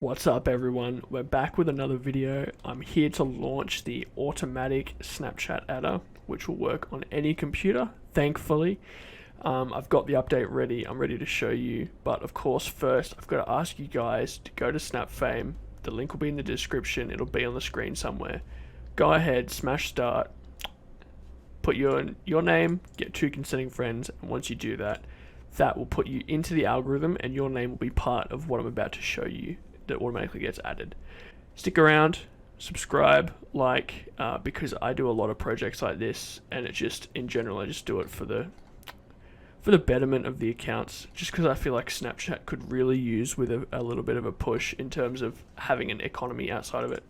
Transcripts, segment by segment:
What's up everyone, we're back with another video. I'm here to launch the automatic Snapchat adder, which will work on any computer, thankfully. I've got the update ready, I'm ready to show you, but of course first I've got to ask you guys to go to SnapFame. The link will be in the description, it'll be on the screen somewhere. Go ahead, smash start, put your name, get 2 consenting friends, and once you do that, that will put you into the algorithm and your name will be part of what I'm about to show you that automatically gets added. Stick around, subscribe, like, because I do a lot of projects like this, and it just, in general, I just do it for the betterment of the accounts, just because I feel like Snapchat could really use with a little bit of a push in terms of having an economy outside of it.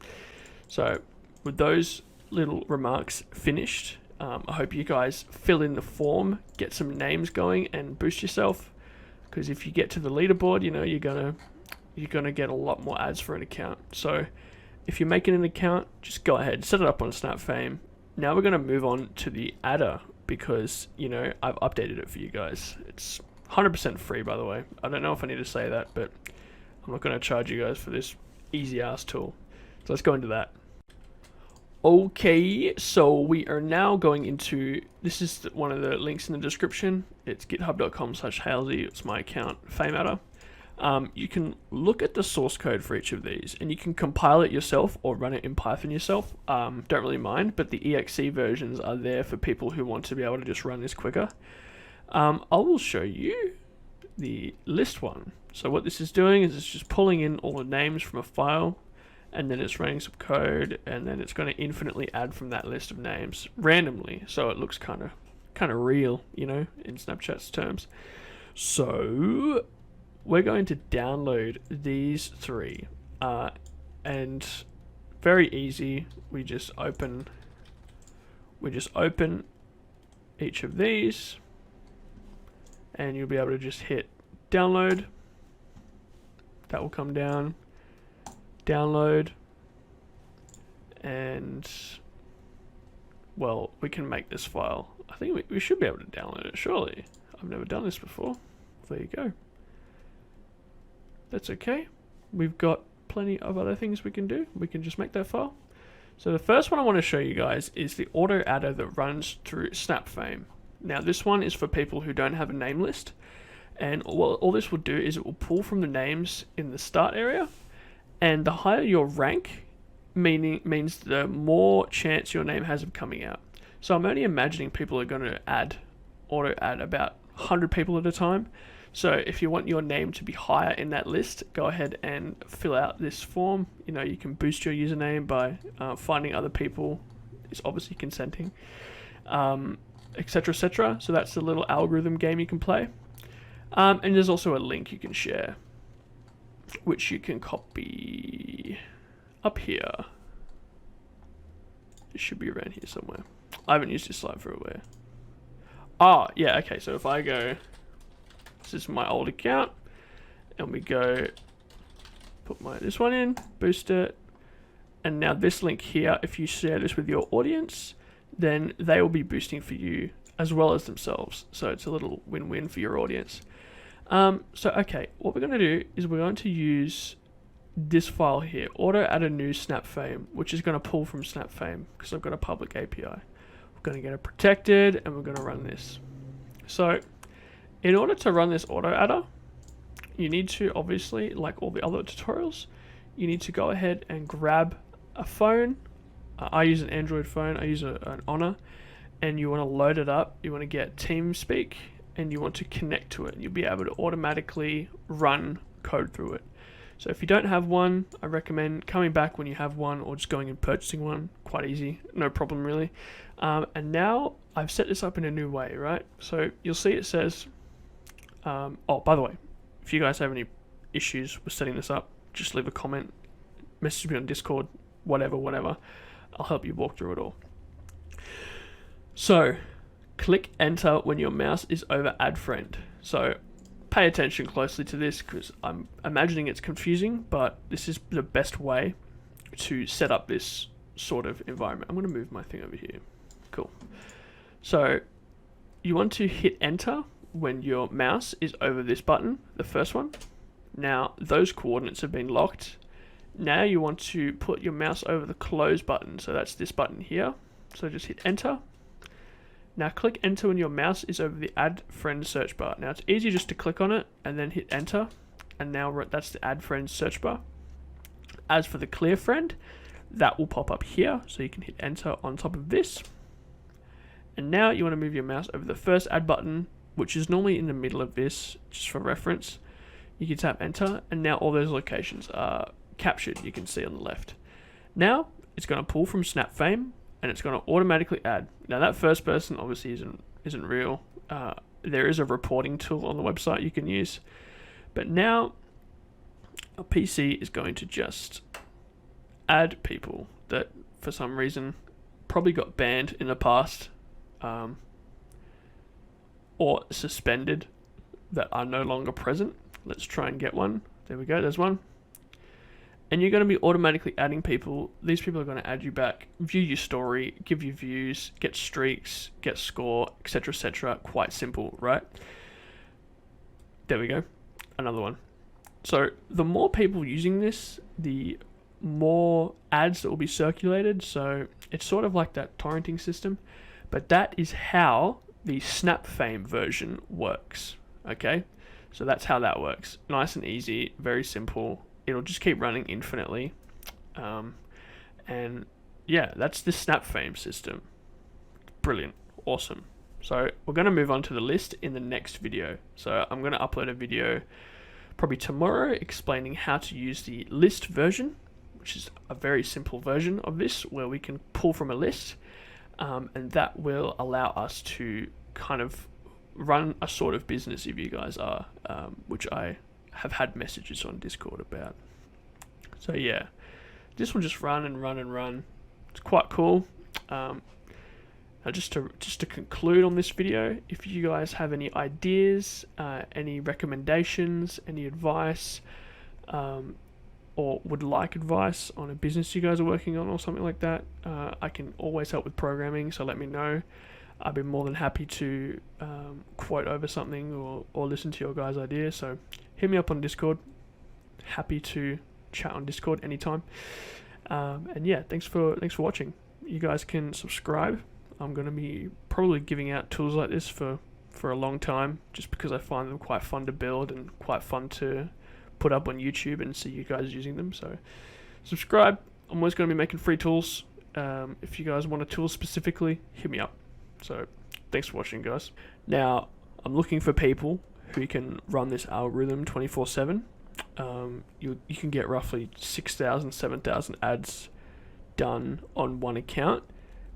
So with those little remarks finished, I hope you guys fill in the form, get some names going, and boost yourself, because if you get to the leaderboard, you know, you're gonna get a lot more ads for an account. So if you're making an account, just go ahead, set it up on SnapFame. Now we're gonna move on to the adder, because, you know, I've updated it for you guys. It's 100% free, by the way. I don't know if I need to say that, but I'm not gonna charge you guys for this easy ass tool. So let's go into that. Okay, so we are now going into, this is one of the links in the description. It's github.com/Halsey. It's my account, FameAdder. You can look at the source code for each of these, and you can compile it yourself or run it in Python yourself. Don't really mind, but the exe versions are there for people who want to be able to just run this quicker. I will show you the list one. So what this is doing is it's just pulling in all the names from a file, and then it's running some code, and then it's going to infinitely add from that list of names randomly, so it looks kind of real, you know, in Snapchat's terms. So we're going to download these 3, and very easy. We just open each of these, and you'll be able to just hit download. That will come down, download, and well, we can make this file. I think we should be able to download it, surely. I've never done this before. There you go. That's okay. We've got plenty of other things we can do. We can just make that file. So the first one I want to show you guys is the auto adder that runs through SnapFame. Now this one is for people who don't have a name list, and all this will do is it will pull from the names in the start area, and the higher your rank means the more chance your name has of coming out. So I'm only imagining people are going to auto add about 100 people at a time. So if you want your name to be higher in that list, go ahead and fill out this form. You know, you can boost your username by finding other people. It's obviously consenting, etc, etc. So that's a little algorithm game you can play. And there's also a link you can share, which you can copy up here. It should be around here somewhere. I haven't used this slide for a while. Ah, yeah, okay, so if I go, this is my old account, and we go, put this one in, boost it, and now this link here, if you share this with your audience, then they will be boosting for you as well as themselves. So it's a little win-win for your audience. So okay, what we're going to do is we're going to use this file here, auto add a new SnapFame, which is going to pull from SnapFame because I've got a public API. We're going to get it protected, and we're going to run this. So in order to run this auto adder, you need to, obviously, like all the other tutorials, you need to go ahead and grab a phone. I use an Android phone, I use an Honor, and you want to load it up. You want to get TeamSpeak, and you want to connect to it. You'll be able to automatically run code through it. So if you don't have one, I recommend coming back when you have one, or just going and purchasing one. Quite easy, no problem really. And now I've set this up in a new way, right? So you'll see it says, oh, by the way, if you guys have any issues with setting this up, just leave a comment, message me on Discord, whatever. I'll help you walk through it all. So click enter when your mouse is over add friend. So pay attention closely to this, because I'm imagining it's confusing, but this is the best way to set up this sort of environment. I'm going to move my thing over here. Cool. So you want to hit enter when your mouse is over this button, the first one, Now those coordinates have been locked. Now you want to put your mouse over the close button. So that's this button here. So just hit enter. Now click enter when your mouse is over the add friend search bar. Now it's easy just to click on it and then hit enter. And now that's the add friend search bar. As for the clear friend, that will pop up here. So you can hit enter on top of this. And now you want to move your mouse over the first add button, which is normally in the middle of this, just for reference. You can tap enter, and now all those locations are captured, you can see on the left. Now it's going to pull from SnapFame, and it's going to automatically add. Now that first person obviously isn't real. There is a reporting tool on the website you can use, but now a PC is going to just add people that for some reason probably got banned in the past. Or suspended that are no longer present. Let's try and get one. There we go, there's one. And you're going to be automatically adding people. These people are going to add you back, view your story, give you views, get streaks, get score, etc, etc. Quite simple, right? There we go, another one. So the more people using this, the more ads that will be circulated. So it's sort of like that torrenting system. But that is how the SnapFame version works, okay? So that's how that works. Nice and easy, very simple. It'll just keep running infinitely. And yeah, that's the SnapFame system. Brilliant, awesome. So we're going to move on to the list in the next video. So I'm going to upload a video probably tomorrow explaining how to use the list version, which is a very simple version of this where we can pull from a list. And that will allow us to kind of run a sort of business if you guys are, which I have had messages on Discord about. So yeah, this will just run and run and run. It's quite cool. Now just to conclude on this video, if you guys have any ideas, any recommendations, any advice, or would like advice on a business you guys are working on or something like that, I can always help with programming, so let me know. I'd be more than happy to quote over something or listen to your guys' ideas, so hit me up on Discord. Happy to chat on Discord anytime. And yeah, thanks for watching. You guys can subscribe. I'm going to be probably giving out tools like this for a long time, just because I find them quite fun to build and quite fun to put up on YouTube and see you guys using them. So subscribe. I'm always going to be making free tools. If you guys want a tool specifically, hit me up. So thanks for watching, guys. Now I'm looking for people who can run this algorithm 24/7. You can get roughly 6,000, 7,000 ads done on one account.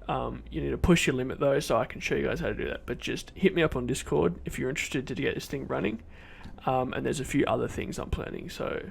You need to push your limit though, so I can show you guys how to do that. But just hit me up on Discord if you're interested to get this thing running. And there's a few other things I'm planning. So